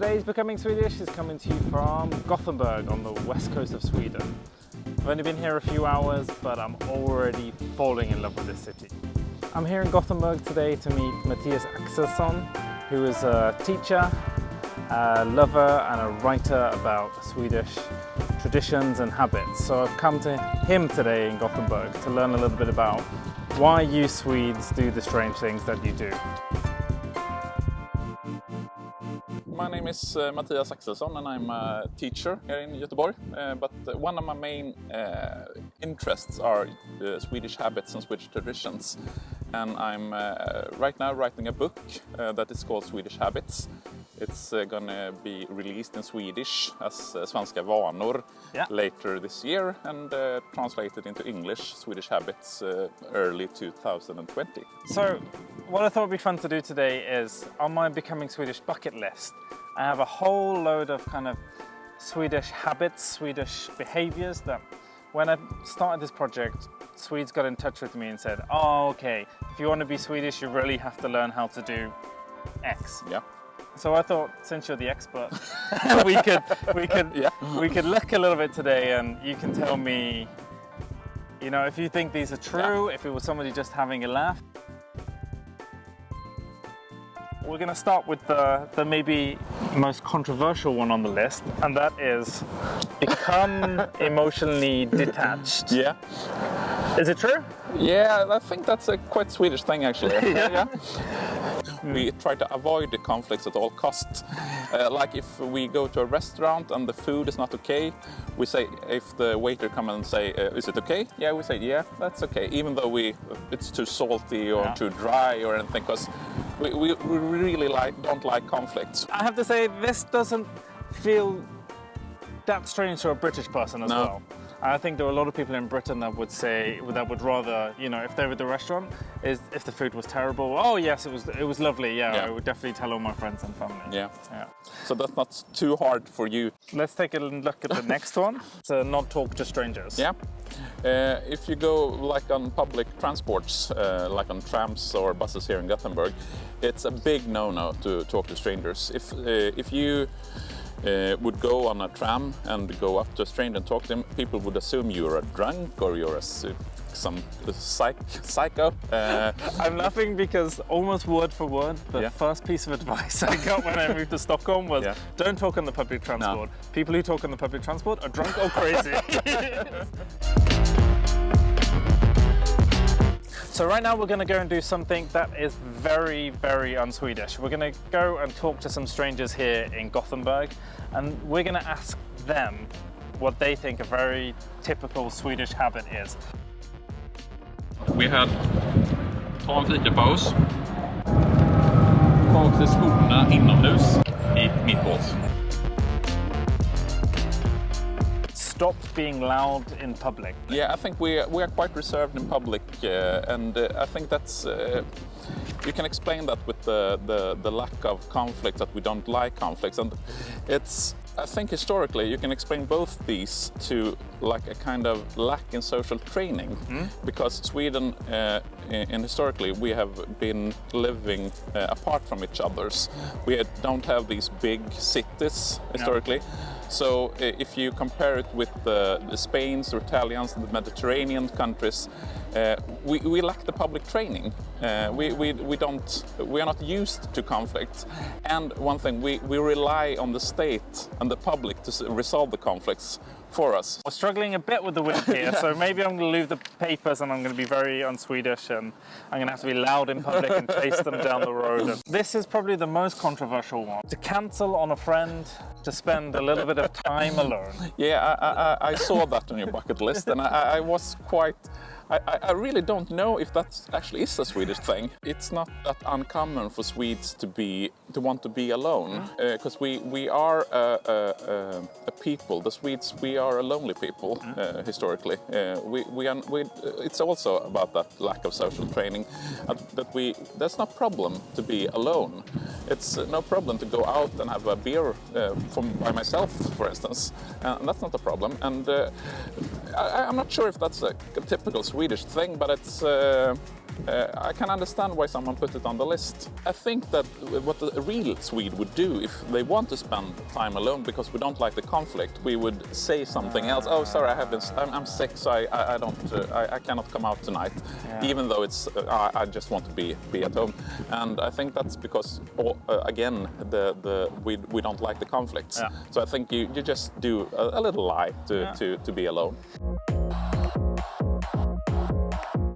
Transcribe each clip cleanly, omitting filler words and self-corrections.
Today's Becoming Swedish is coming to you from Gothenburg on the west coast of Sweden. I've only been here a few hours, but I'm already falling in love with this city. I'm here in Gothenburg today to meet Mattias Axelsson, who is a teacher, a lover and a writer about Swedish traditions and habits. So I've come to him today in Gothenburg to learn a little bit about why you Swedes do the strange things that you do. My name is Mattias Axelsson and I'm a teacher here in Göteborg. But one of my main interests are Swedish habits and Swedish traditions. And I'm right now writing a book that is called Swedish Habits. It's going to be released in Swedish as Svenska vanor later this year and translated into English, Swedish Habits, early 2020. So what I thought would be fun to do today is, on my Becoming Swedish bucket list, I have a whole load of kind of Swedish habits, Swedish behaviors that when I started this project, Swedes got in touch with me and said, oh, okay, if you want to be Swedish, you really have to learn how to do X. Yeah. So I thought, since you're the expert, we could look a little bit today and you can tell me, you know, if you think these are true, if it was somebody just having a laugh. We're going to start with the maybe most controversial one on the list, and that is become emotionally detached. Yeah. Is it true? Yeah, I think that's a quite Swedish thing actually. Yeah. We try to avoid the conflicts at all costs. Like if we go to a restaurant and the food is not okay, we say, if the waiter comes and say, is it okay? Yeah, we say, yeah, that's okay. Even though it's too salty or too dry or anything, because we really don't like conflicts. I have to say, this doesn't feel that strange to a British person as well. I think there are a lot of people in Britain that would say, that would rather, you know, if they were at the restaurant, is if the food was terrible, oh yes, it was lovely, I would definitely tell all my friends and family. Yeah. So that's not too hard for you. Let's take a look at the next one. To not talk to strangers. Yeah. If you go like on public transports, like on trams or buses here in Gothenburg, it's a big no-no to talk to strangers. If you would go on a tram and go up to a stranger and talk to him, people would assume you're a drunk or you're some psycho. I'm laughing because almost word for word, the first piece of advice I got when I moved to Stockholm was don't talk on the public transport. No. People who talk on the public transport are drunk or crazy. So right now we're going to go and do something that is very, very un-Swedish. We're going to go and talk to some strangers here in Gothenburg, and we're going to ask them what they think a very typical Swedish habit is. Vi ta en fikapaus. Ta av sig skorna inomhus I mitt bås. Stop being loud in public. Yeah, I think we are quite reserved in public, and I think that's you can explain that with the lack of conflict, that we don't like conflicts, and I think historically you can explain both these to like a kind of lack in social training, because Sweden in historically we have been living apart from each others. We don't have these big cities historically. So if you compare it with the Spains, the Italians, and the Mediterranean countries, we lack the public training. We are not used to conflict. And one thing, we rely on the state and the public to resolve the conflicts for us. We're struggling a bit with the wind here, so maybe I'm going to leave the papers and I'm going to be very un-Swedish and I'm going to have to be loud in public and chase them down the road. And this is probably the most controversial one. To cancel on a friend, to spend a little bit of time alone. Yeah, I saw that on your bucket list, and I was quite... I really don't know if that actually is a Swedish thing. It's not that uncommon for Swedes to want to be alone, because we are a people. The Swedes, we are a lonely people historically. It's also about that lack of social training. There's no problem to be alone. It's no problem to go out and have a beer by myself, for instance. And that's not a problem. And I'm not sure if that's a typical Swedish thing, but it's I can understand why someone put it on the list. I think that what a real Swede would do if they want to spend time alone because we don't like the conflict, we would say something else. Oh, sorry, I'm sick, so I cannot come out tonight, even though it's I just want to be at home. And I think that's because again we don't like the conflicts. Yeah. So I think you just do a little lie to be alone.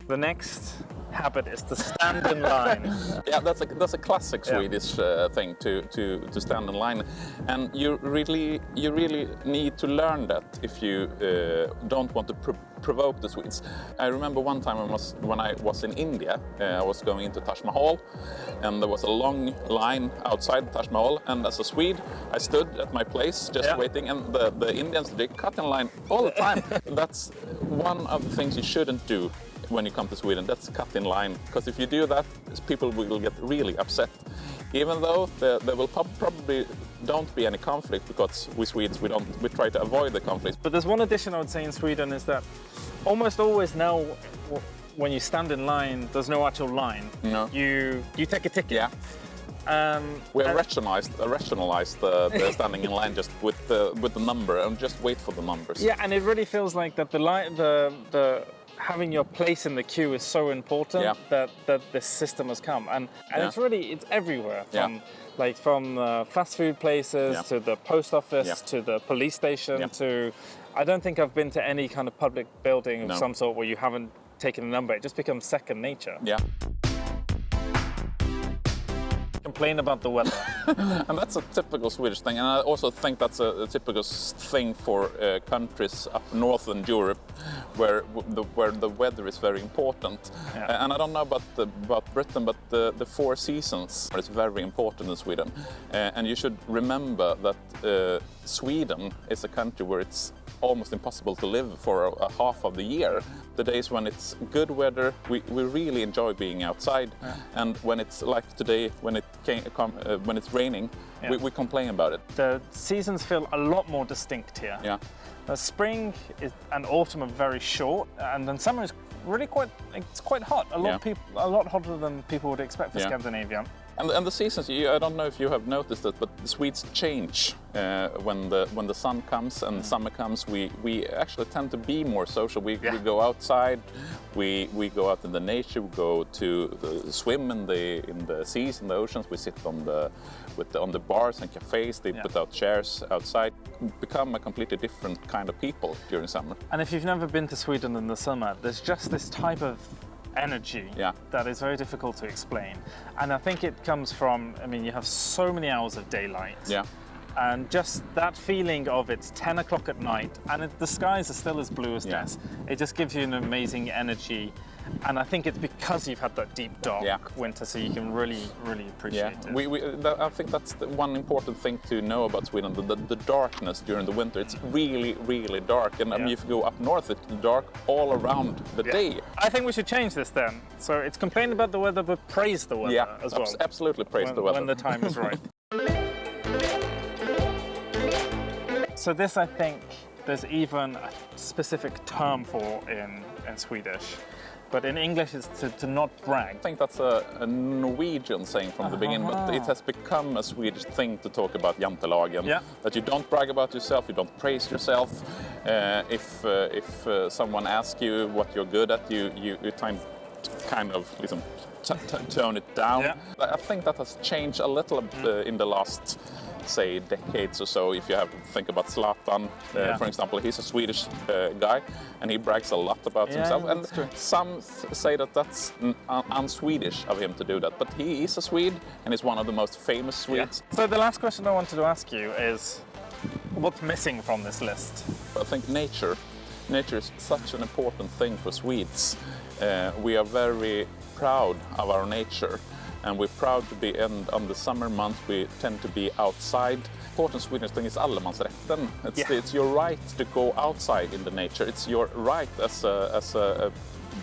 The next habit is to stand in line. Yeah, that's a classic Swedish thing to stand in line, and you really need to learn that if you don't want to provoke the Swedes. I remember one time when I was in India, I was going into Taj Mahal, and there was a long line outside Taj Mahal, and as a Swede, I stood at my place just waiting, and the Indians, they cut in line all the time. That's one of the things you shouldn't do when you come to Sweden. That's cut in line, because if you do that, people will get really upset. Even though there will probably don't be any conflict, because we Swedes, we try to avoid the conflict. But there's one addition I would say in Sweden is that almost always now when you stand in line, there's no actual line. No. You take a ticket. Yeah. We have rationalized the standing in line just with the number and just wait for the numbers. Yeah, and it really feels like that the having your place in the queue is so important that this system has come, and it's everywhere from fast food places to the post office to the police station to I don't think I've been to any kind of public building of some sort where you haven't taken a number. It just becomes second nature. Yeah. Complain about the weather. And that's a typical Swedish thing, and I also think that's a typical thing for countries up north in Europe, where the weather is very important. Yeah. And I don't know about Britain, but the 4 seasons is very important in Sweden. And you should remember that Sweden is a country where it's almost impossible to live for a half of the year. The days when it's good weather, we really enjoy being outside, and when it's like today, when it's raining, we complain about it. The seasons feel a lot more distinct here. Yeah. Spring and autumn are very short, and then summer is really quite hot. A lot hotter than people would expect for Scandinavia. And the seasons, I don't know if you have noticed it, but the Swedes change when the sun comes and summer comes. We actually tend to be more social. We go outside, we go out in the nature, we go to swim in the seas, in the oceans. We sit on the bars and cafes. They put out chairs outside. Become a completely different kind of people during summer. And if you've never been to Sweden in the summer, there's just this type of energy that is very difficult to explain, and I think it comes from, you have so many hours of daylight, and just that feeling of it's 10 o'clock at night and the skies are still as blue as this. It just gives you an amazing energy, and I think it's because you've had that deep dark winter, so you can really appreciate it. I think that's the one important thing to know about Sweden, the darkness during the winter. It's really dark, and if you go up north, it's dark all around the day. I think we should change this then. So it's complain about the weather, but praise the weather as well. Absolutely praise the weather. When the time is right. So this, I think, there's even a specific term for in Swedish. But in English, it's to not brag. I think that's a Norwegian saying from the beginning, but it has become a Swedish thing to talk about jantelagen. That you don't brag about yourself, you don't praise yourself. If someone asks you what you're good at, you kind of tone it down. I think that has changed a little in the last, say, decades or so. If you think about Zlatan, for example, he's a Swedish guy, and he brags a lot about himself. And some say that that's un-Swedish of him to do that, but he is a Swede, and he's one of the most famous Swedes. So the last question I wanted to ask you is, what's missing from this list? I think nature. Nature is such an important thing for Swedes. We are very proud of our nature, and we're proud to be on the summer months. We tend to be outside. Important Swedish thing is allemansrätten. It's your right to go outside in the nature. It's your right as a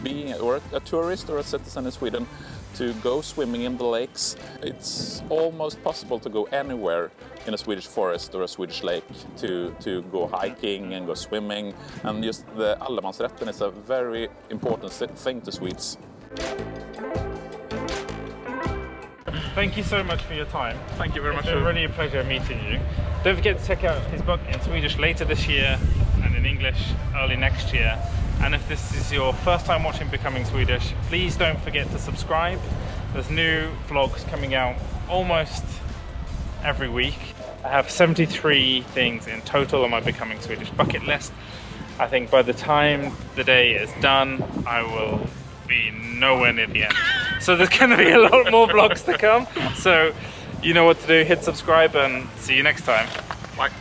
being or a tourist or a citizen in Sweden to go swimming in the lakes. It's almost possible to go anywhere in a Swedish forest or a Swedish lake to go hiking and go swimming. And just the allemansrätten is a very important thing to Swedes. thank you so much for your time. Thank you very much. It's been really a pleasure meeting you. Don't forget to check out his book in Swedish later this year and in English early next year. And if this is your first time watching Becoming Swedish, please don't forget to subscribe. There's new vlogs coming out almost every week. I have 73 things in total on my Becoming Swedish bucket list. I think by the time the day is done, I will be nowhere near the end. So there's going to be a lot more vlogs to come. So you know what to do, hit subscribe and see you next time. Bye.